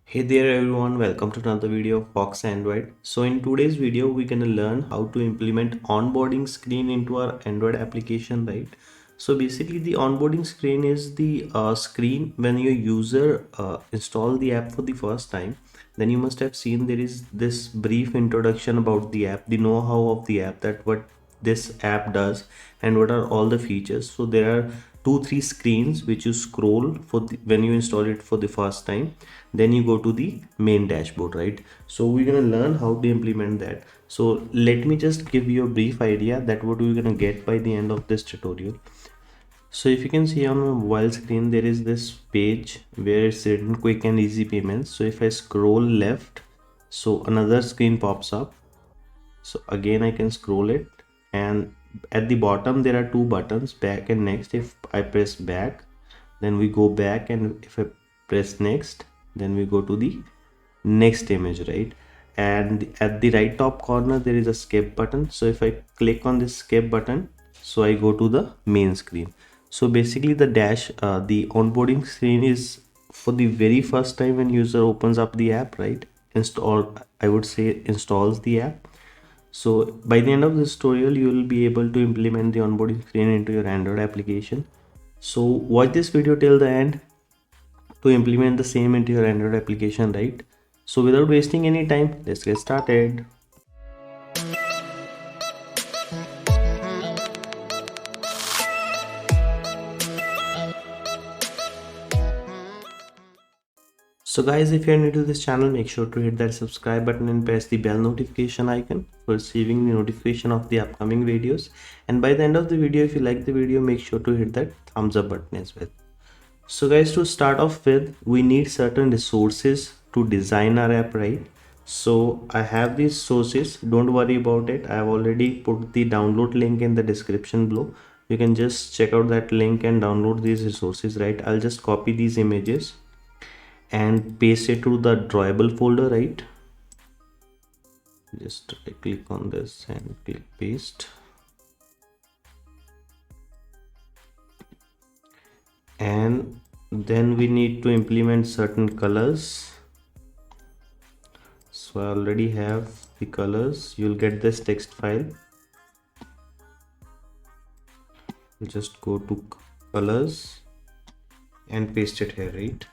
Hey there everyone, welcome to another video of Fox Android. So in today's video, we're gonna learn how to implement onboarding screen into our Android application, right? So basically the onboarding screen is the screen when your user install the app for the first time. Then you must have seen there is this brief introduction about the app, the know-how of the app, that what this app does and what are all the features. So there are three screens which you scroll for when you install it for the first time. Then you go to the main dashboard, right? So we're going to learn how to implement that. So let me just give you a brief idea that what we're going to get by the end of this tutorial. So if you can see on my mobile screen, there is this page where it's written quick and easy payments. So if I scroll left, so another screen pops up. So again I can scroll it, and at the bottom there are two buttons, back and next. If I press back, then we go back, and if I press next, then we go to the next image, right? And at the right top corner there is a skip button. So if I click on this skip button, so I go to the main screen. So basically the onboarding screen is for the very first time when user opens up the app, right? Install, I would say, installs the app. So by the end of this tutorial, you will be able to implement the onboarding screen into your Android application. So watch this video till the end to implement the same into your Android application, right? So without wasting any time, let's get started. So guys, if you're new to this channel, make sure to hit that subscribe button and press the bell notification icon for receiving the notification of the upcoming videos. And by the end of the video, if you like the video, make sure to hit that thumbs up button as well. So guys, to start off with, we need certain resources to design our app, right? So I have these sources, don't worry about it. I have already put the download link in the description below. You can just check out that link and download these resources, right? I'll just copy these images and paste it to the drawable folder, right? Just click on this and click paste. And then we need to implement certain colors. So I already have the colors. You'll get this text file. You just go to colors and paste it here, right?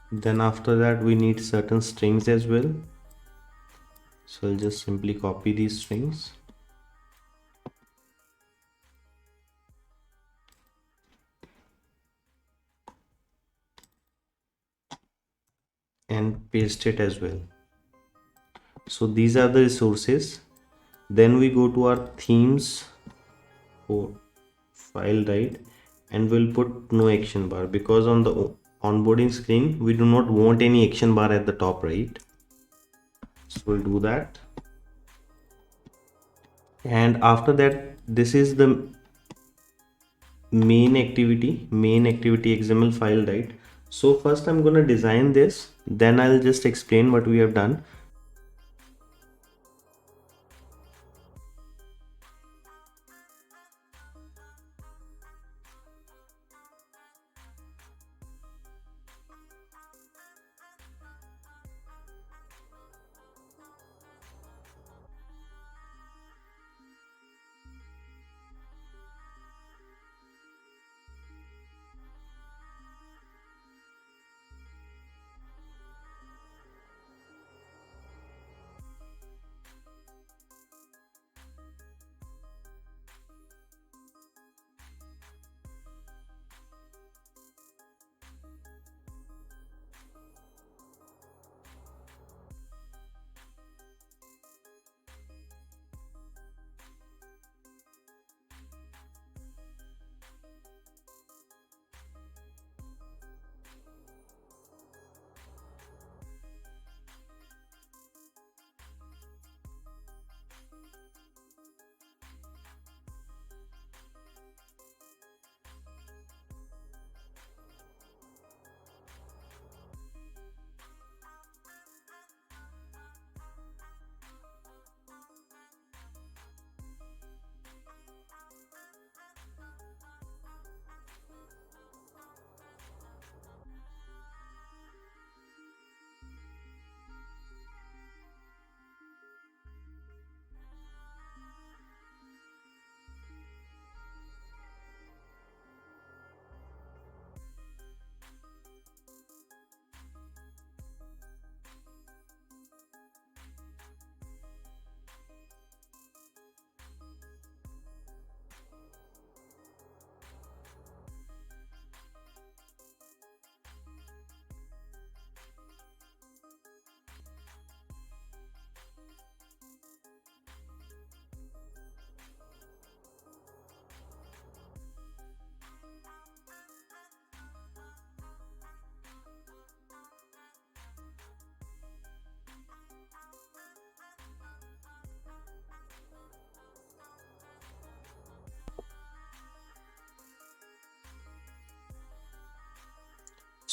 Then after that we need certain strings as well. So I'll just simply copy these strings and paste it as well. So these are the resources. Then we go to our themes for file, right? And we'll put no action bar because on the onboarding screen we do not want any action bar at the top, right? So we'll do that. And after that, this is the main activity XML file, right? So first I'm gonna design this, then I'll just explain what we have done.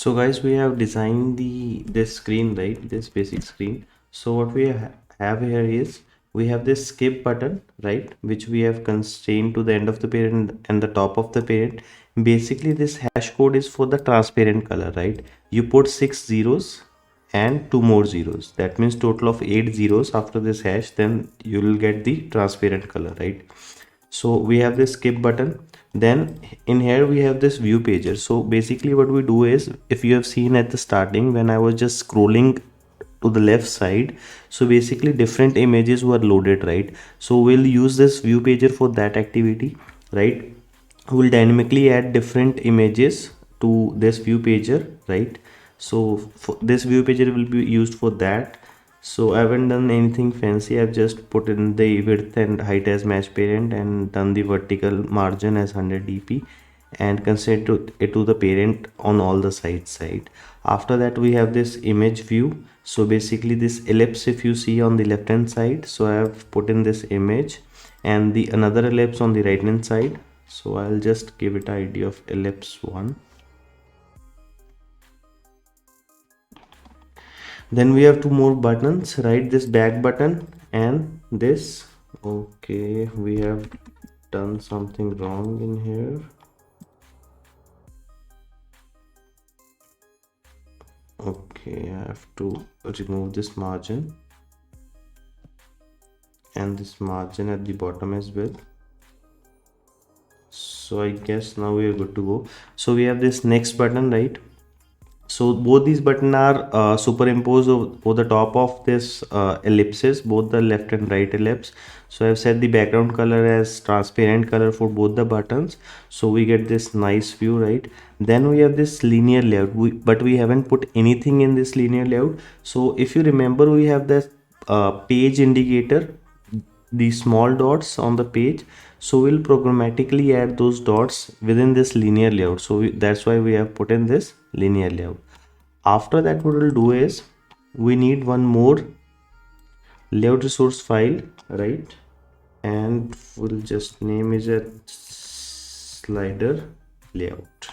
So guys, we have designed this screen, right? This basic screen. So what we have here is we have this skip button, right? Which we have constrained to the end of the parent and the top of the parent. Basically, this hash code is for the transparent color, right? You put 6 zeros and 2 more zeros. That means total of 8 zeros after this hash. Then you will get the transparent color, right? So we have this skip button. Then in here we have this view pager. So basically what we do is, if you have seen at the starting when I was just scrolling to the left side, so basically different images were loaded, right? So we'll use this view pager for that activity, right? We'll dynamically add different images to this view pager, right? So for this view pager will be used for that. So I haven't done anything fancy. I've just put in the width and height as match parent and done the vertical margin as 100 dp and consider it to the parent on all the side. After that we have this image view. So basically this ellipse, if you see on the left hand side, so I have put in this image and the another ellipse on the right hand side. So I'll just give it an idea of ellipse 1. Then we have two more buttons, right? This back button and this. Okay, we have done something wrong in here. Okay, I have to remove this margin and this margin at the bottom as well. So I guess now we are good to go. So we have this next button, right? So both these buttons are superimposed over the top of this ellipses, both the left and right ellipse. So I've set the background color as transparent color for both the buttons. So we get this nice view, right? Then we have this linear layout, but we haven't put anything in this linear layout. So if you remember, we have the page indicator, the small dots on the page. So we'll programmatically add those dots within this linear layout. So that's why we have put in this linear layout. After that, what we'll do is we need one more layout resource file, right? And we'll just name it as slider layout.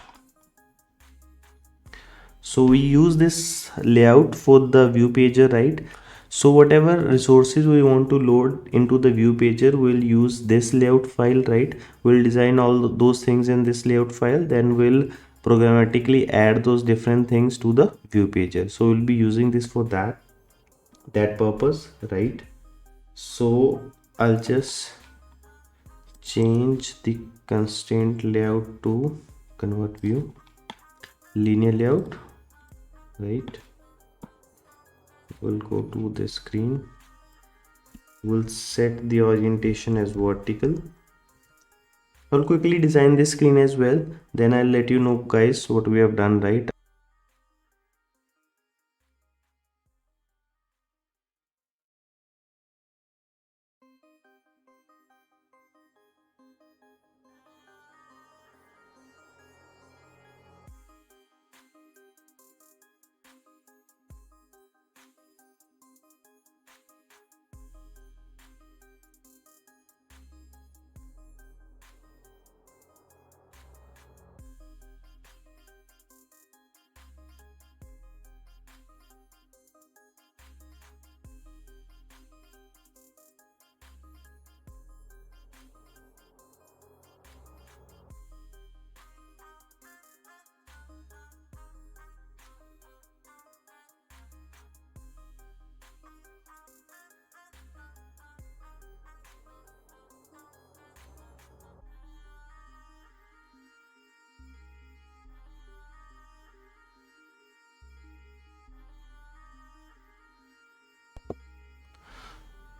So we use this layout for the view pager, right? So whatever resources we want to load into the view pager, we'll use this layout file, right? We'll design all those things in this layout file, then we'll programmatically add those different things to the view pager. So we'll be using this for that purpose, right? So I'll just change the constraint layout to convert view linear layout, right? We'll go to the screen, we'll set the orientation as vertical. I'll quickly design this screen as well, then I'll let you know guys what we have done, right?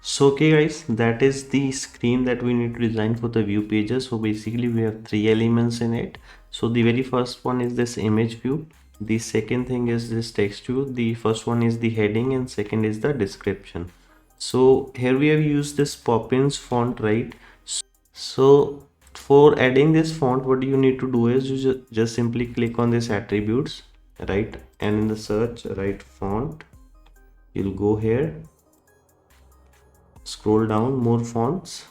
So okay guys, that is the screen that we need to design for the view pages. So basically we have three elements in it. So the very first one is this image view, the second thing is this text view, the first one is the heading, and second is the description. So here we have used this Poppins font, right? So for adding this font, what you need to do is you just simply click on this attributes, right? And in the search, write font. You'll go here, scroll down, more fonts,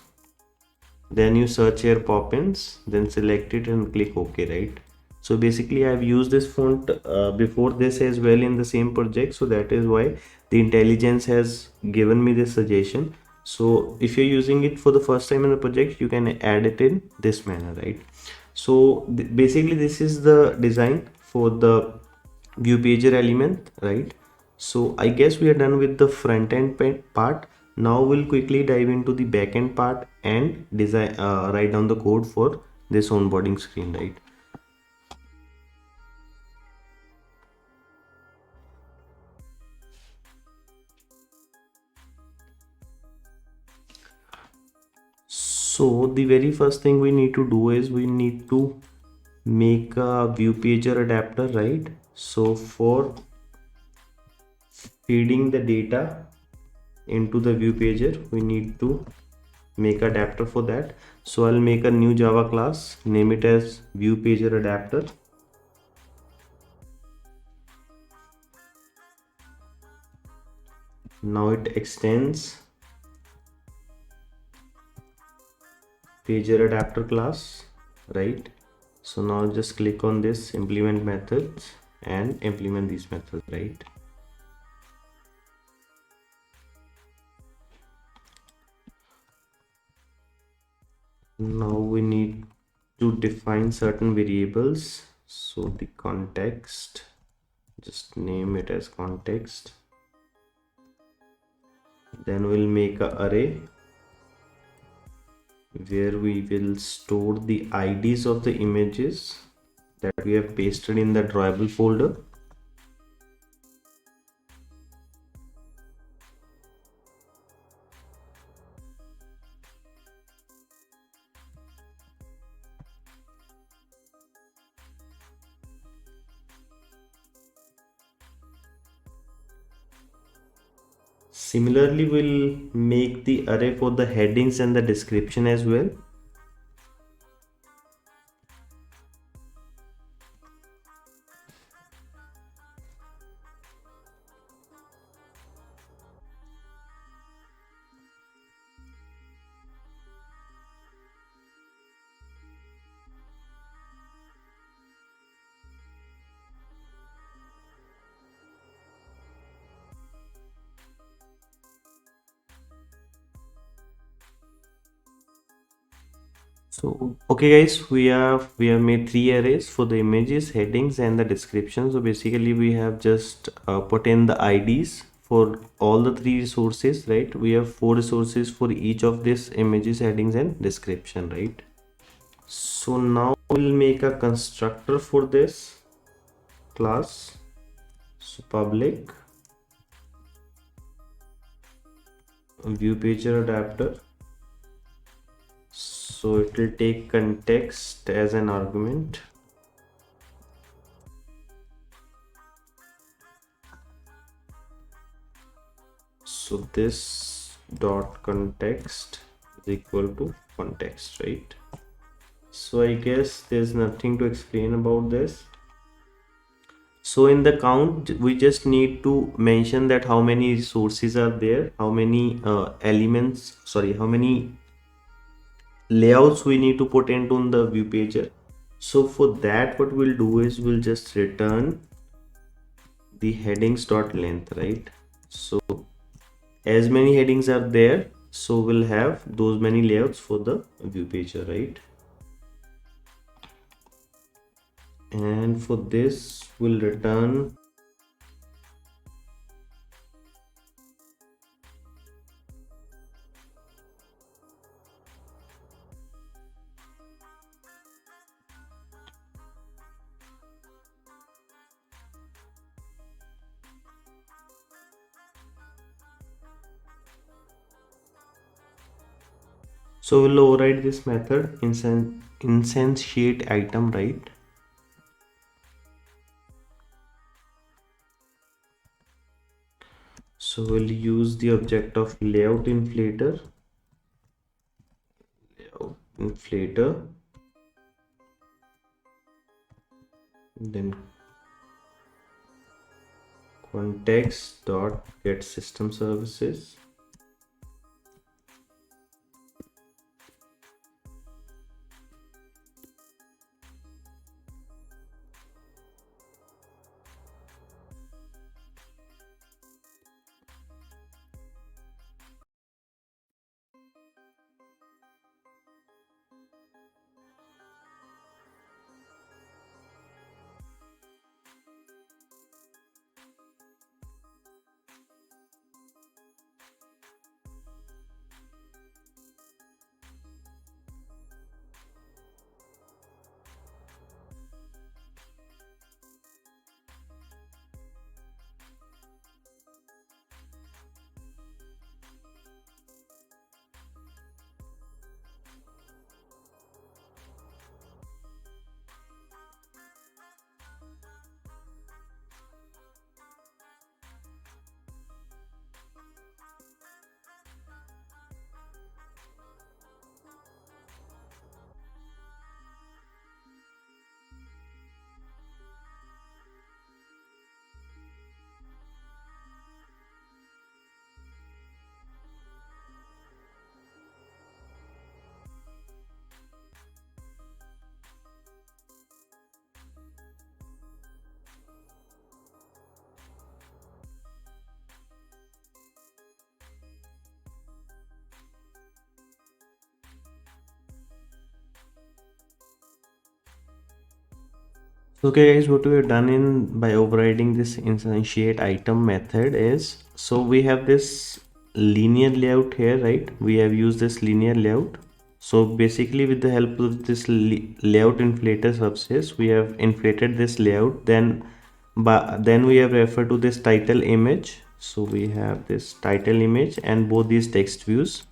then you search here Poppins, then select it and click OK, right? So basically I've used this font before this as well in the same project, so that is why the intelligence has given me this suggestion. So if you're using it for the first time in the project, you can add it in this manner, right? So basically this is the design for the view pager element, right? So I guess we are done with the front end part. Now we'll quickly dive into the back end part and design, write down the code for this onboarding screen, right? So the very first thing we need to do is we need to make a view pager adapter, right? So for feeding the data into the view pager, we need to make adapter for that. So I'll make a new Java class, name it as view pager adapter. Now it extends pager adapter class, right? So now just click on this implement methods and implement these methods, right? Now we need to define certain variables. So the context, just name it as context. Then we'll make a array where we will store the IDs of the images that we have pasted in the drawable folder. Similarly, we'll make the array for the headings and the description as well. So okay guys, we have made three arrays for the images, headings and the description. So basically we have just put in the IDs for all the three resources, right? We have four resources for each of these images, headings and description, right? So now we'll make a constructor for this class. So public view pager adapter. So it will take context as an argument. So this dot context is equal to context, right? So I guess there's nothing to explain about this. So in the count, we just need to mention that how many resources are there, how many how many layouts we need to put into the view pager. So for that, what we'll do is we'll just return the headings dot length, right? So as many headings are there, so we'll have those many layouts for the view pager, right? And for this we'll return so we'll override this method instantiate item, right? So we'll use the object of layout inflator, then context dot get system services. Okay guys, what we have done in by overriding this instantiate item method is, so we have this linear layout here, right? We have used this linear layout. So basically with the help of this layout inflator subspace, we have inflated this layout. Then we have referred to this title image. So we have this title image and both these text views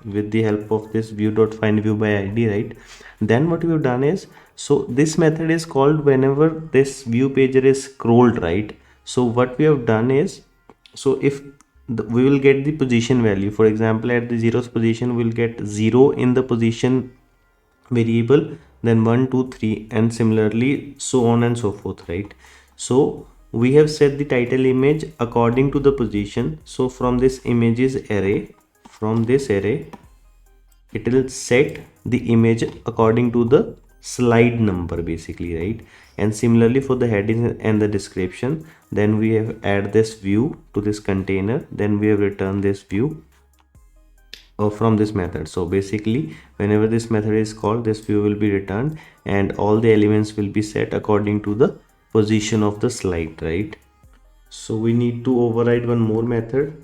with the help of this view.findViewById, right? Then what we've done is, so this method is called whenever this view pager is scrolled, right? So what we have done is, so if we will get the position value, for example at the 0th position we'll get 0 in the position variable, then 1 2 3 and similarly so on and so forth, right? So we have set the title image according to the position. So from this images array, from this array it will set the image according to the slide number basically, right? And similarly for the heading and the description, then we have add this view to this container, then we have returned this view from this method. So basically whenever this method is called, this view will be returned and all the elements will be set according to the position of the slide, right? So we need to override one more method,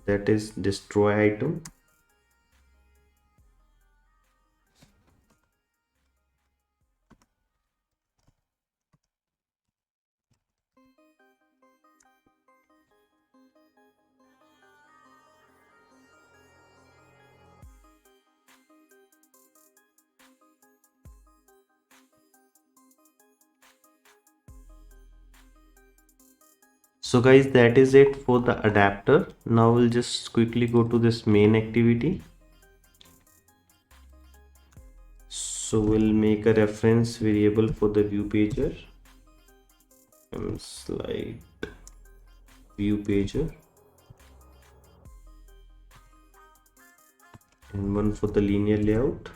that is destroy item. So guys, that is it for the adapter. Now we'll just quickly go to this main activity. So we'll make a reference variable for the view pager, slide view pager, and one for the linear layout.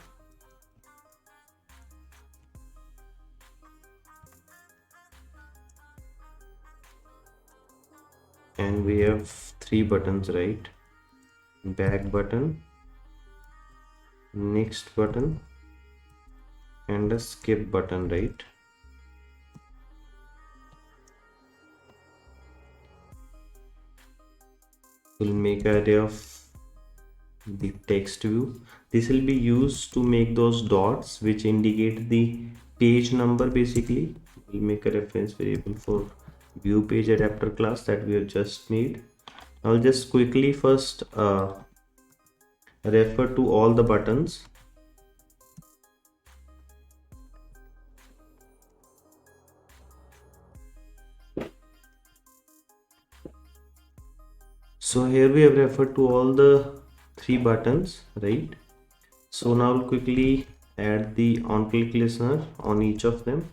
And we have 3 buttons, right? Back button, next button, and a skip button, right? We'll make an array of the text view. This will be used to make those dots which indicate the page number basically. We'll make a reference variable for view page adapter class that we have just made. I'll just quickly first refer to all the buttons. So here we have referred to all the 3 buttons, right? So now I'll quickly add the on click listener on each of them.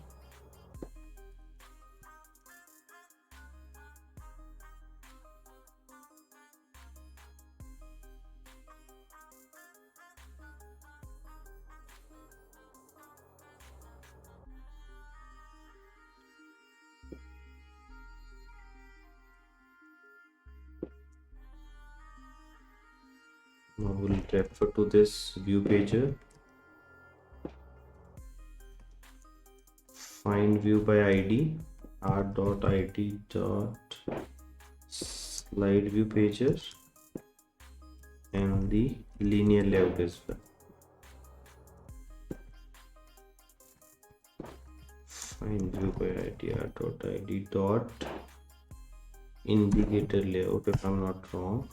Now we'll refer to this view pager, find view by id, r.id dot slide view pager, and the linear layout as well. Find view by id, r.id dot indicator layout if I'm not wrong.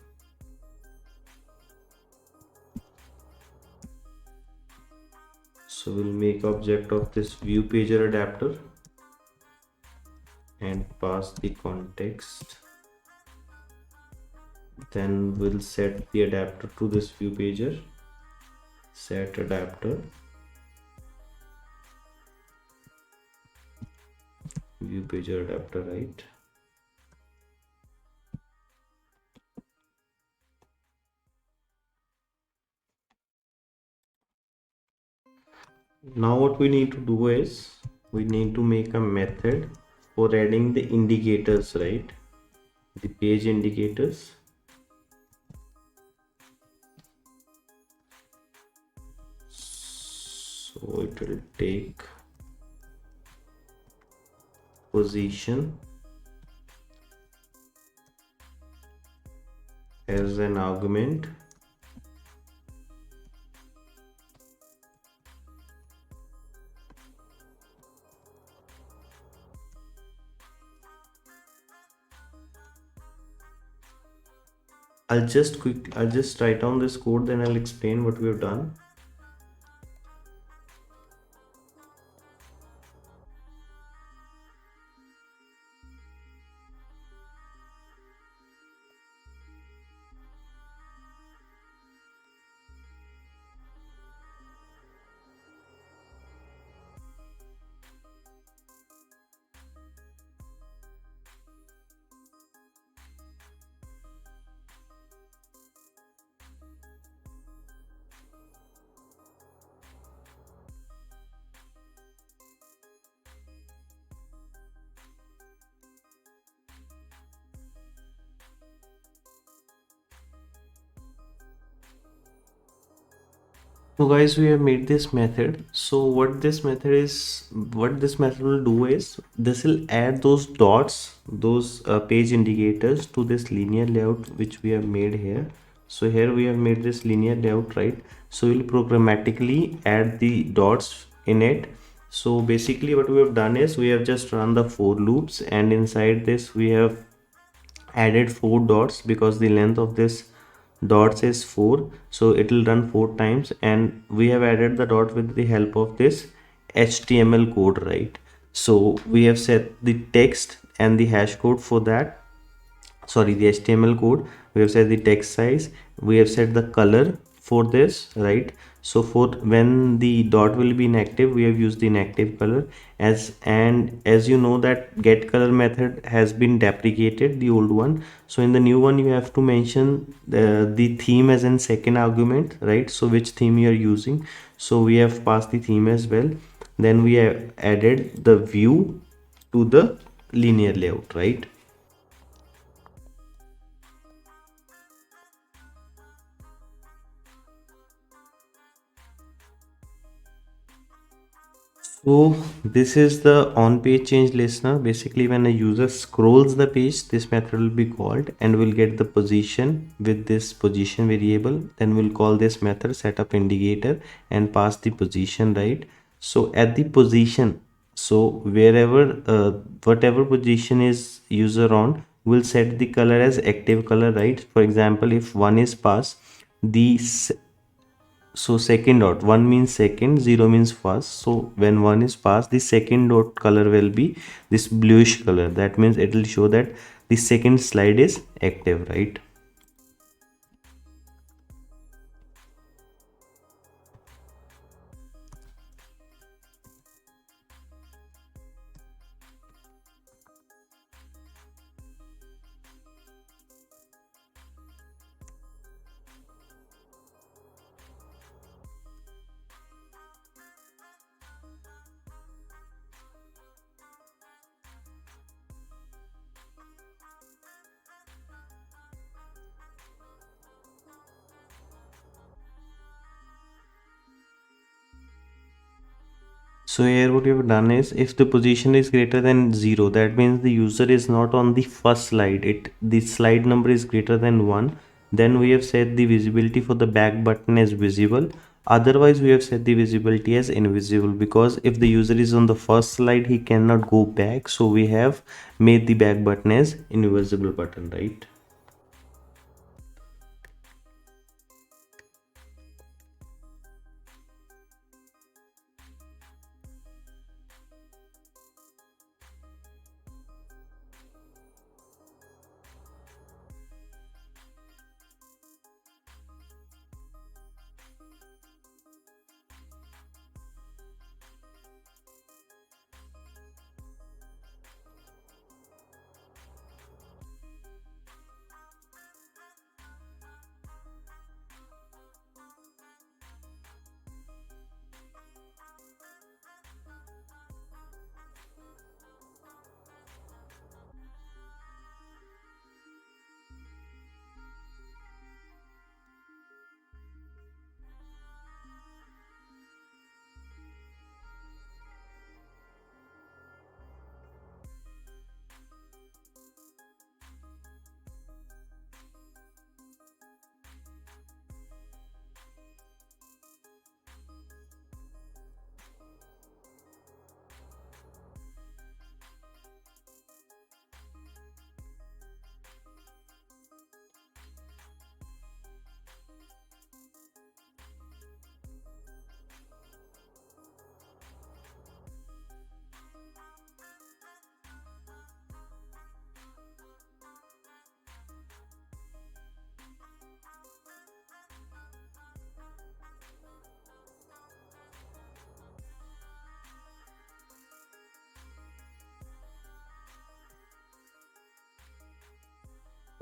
So we'll make object of this view pager adapter and pass the context. Then we'll set the adapter to this view pager. Set adapter view pager adapter, right? Now what we need to do is we need to make a method for adding the indicators, right? The page indicators. So it will take position as an argument. I'll just write down this code, then I'll explain what we have done. So guys, we have made this method. So what this method will do is, this will add those dots, those page indicators to this linear layout which we have made here. So here we have made this linear layout, right? So we'll programmatically add the dots in it. So basically what we have done is, we have just run the for loops, and inside this we have added 4 dots, because the length of this dots is 4, so it will run 4 times, and we have added the dot with the help of this HTML code, right? So we have set the text and the hash code for that, sorry, the HTML code. We have set the text size, we have set the color for this, right? So for when the dot will be inactive, we have used the inactive color. As you know that get color method has been deprecated, the old one. So in the new one you have to mention the theme as in second argument, right? So which theme you are using. So we have passed the theme as well. Then we have added the view to the linear layout, right? So this is the on page change listener. Basically, when a user scrolls the page, this method will be called, and we'll get the position with this position variable. Then we'll call this method setup indicator and pass the position, right? So at the position, so wherever whatever position is user on, we'll set the color as active color, right? For example, if one is passed, the so second dot, one means second, zero means first. So when one is passed, the second dot color will be this bluish color. That means it will show that the second slide is active, right? So here what we have done is, if the position is greater than 0, that means the user is not on the first slide. The slide number is greater than 1. Then we have set the visibility for the back button as visible. Otherwise we have set the visibility as invisible, because if the user is on the first slide, he cannot go back. So we have made the back button as invisible button, right?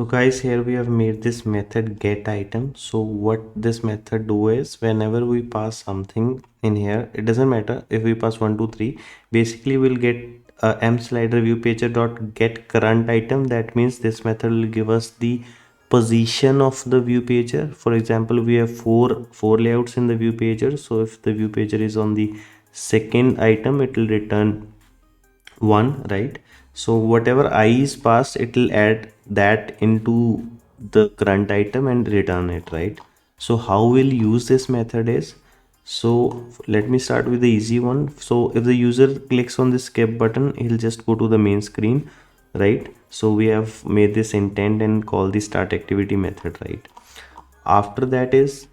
So guys, here we have made this method get item. So what this method do is, whenever we pass something in here, it doesn't matter if we pass 1 2 3, basically we'll get m slider view pager dot get current item. That means this method will give us the position of the view pager. For example, we have four layouts in the view pager. So if the view pager is on the second item, it will return 1, right? So whatever I is passed, it will add that into the current item and return it, right? So how we'll use this method is, so let me start with the easy one. So if the user clicks on the skip button, he'll just go to the main screen, right? So we have made this intent and call the start activity method, right? After that is,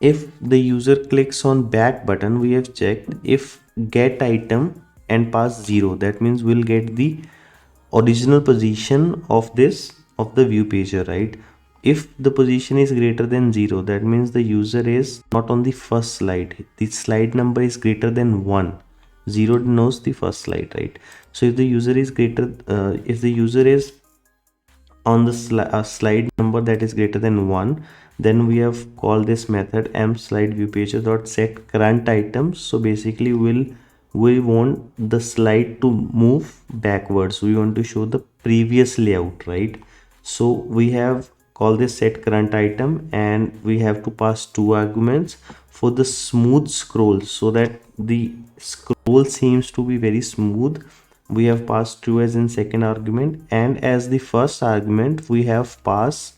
if the user clicks on back button, we have checked if get item and pass 0, that means we'll get the original position of this of the view pager, right? If the position is greater than 0, that means the user is not on the first slide, the slide number is greater than 1. 0 denotes the first slide, right? So if the user is if the user is on the slide number that is greater than 1, then we have called this method m slide view pager dot set current items. So basically we want the slide to move backwards, we want to show the previous layout, right? So we have called this set current item, and we have to pass two arguments for the smooth scroll, so that the scroll seems to be very smooth. We have passed true as in second argument, and as the first argument we have passed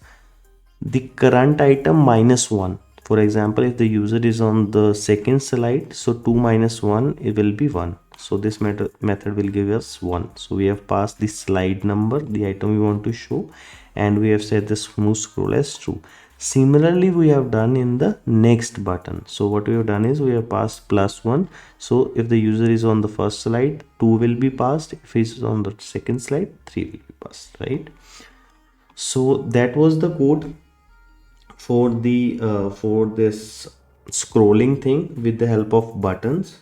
the current item minus 1. For example, if the user is on the second slide, so 2 minus 1, it will be 1. So this method will give us 1. So we have passed the slide number, the item we want to show, and we have set the smooth scroll as true. Similarly, we have done in the next button. So what we have done is we have passed +1. So if the user is on the first slide, 2 will be passed. If he is on the second slide, 3 will be passed, right? So that was the code for this scrolling thing with the help of buttons.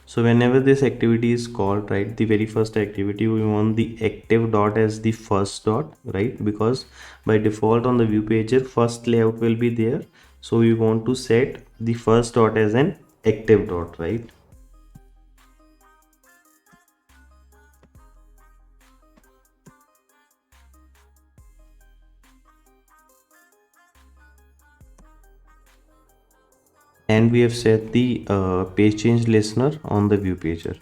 So whenever this activity is called, right, the very first activity, we want the active dot as the first dot, right? Because by default on the view pager, first layout will be there. So we want to set the first dot as an active dot, right? And we have set the page change listener on the view pager.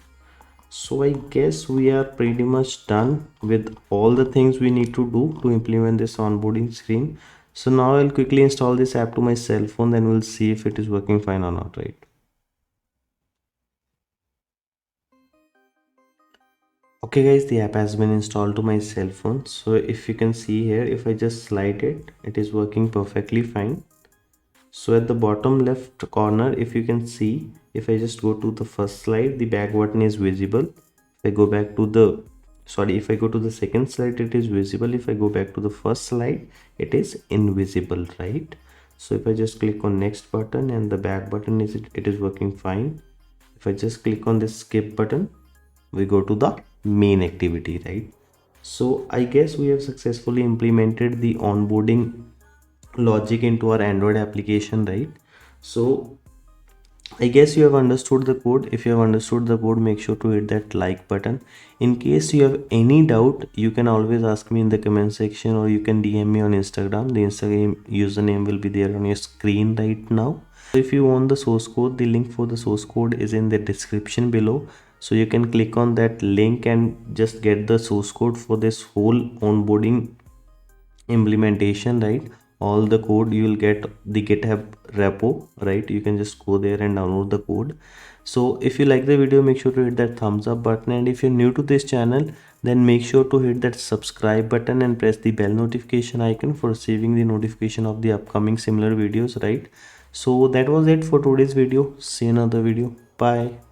So I guess we are pretty much done with all the things we need to do to implement this onboarding screen. So now I'll quickly install this app to my cell phone, then we'll see if it is working fine or not, right? Okay guys, the app has been installed to my cell phone. So if you can see here, if I just slide it, it is working perfectly fine. So at the bottom left corner, if you can see, if I just go to the first slide, the back button is visible. If I go back to the if I go to the second slide, it is visible. If I go back to the first slide, it is invisible, right? So if I just click on next button, and the back button it is working fine. If I just click on this skip button, we go to the main activity, right? So I guess we have successfully implemented the onboarding logic into our Android application, right? So I guess you have understood the code. If you have understood the code, make sure to hit that like button. In case you have any doubt, you can always ask me in the comment section, or you can DM me on Instagram. The Instagram username will be there on your screen right now. So if you want the source code, the link for the source code is in the description below. So you can click on that link and just get the source code for this whole onboarding implementation, right? All the code you will get the GitHub repo, right? You can just go there and download the code. So if you like the video, make sure to hit that thumbs up button, and if you're new to this channel, then make sure to hit that subscribe button and press the bell notification icon for receiving the notification of the upcoming similar videos, right? So that was it for today's video. See you in another video. Bye.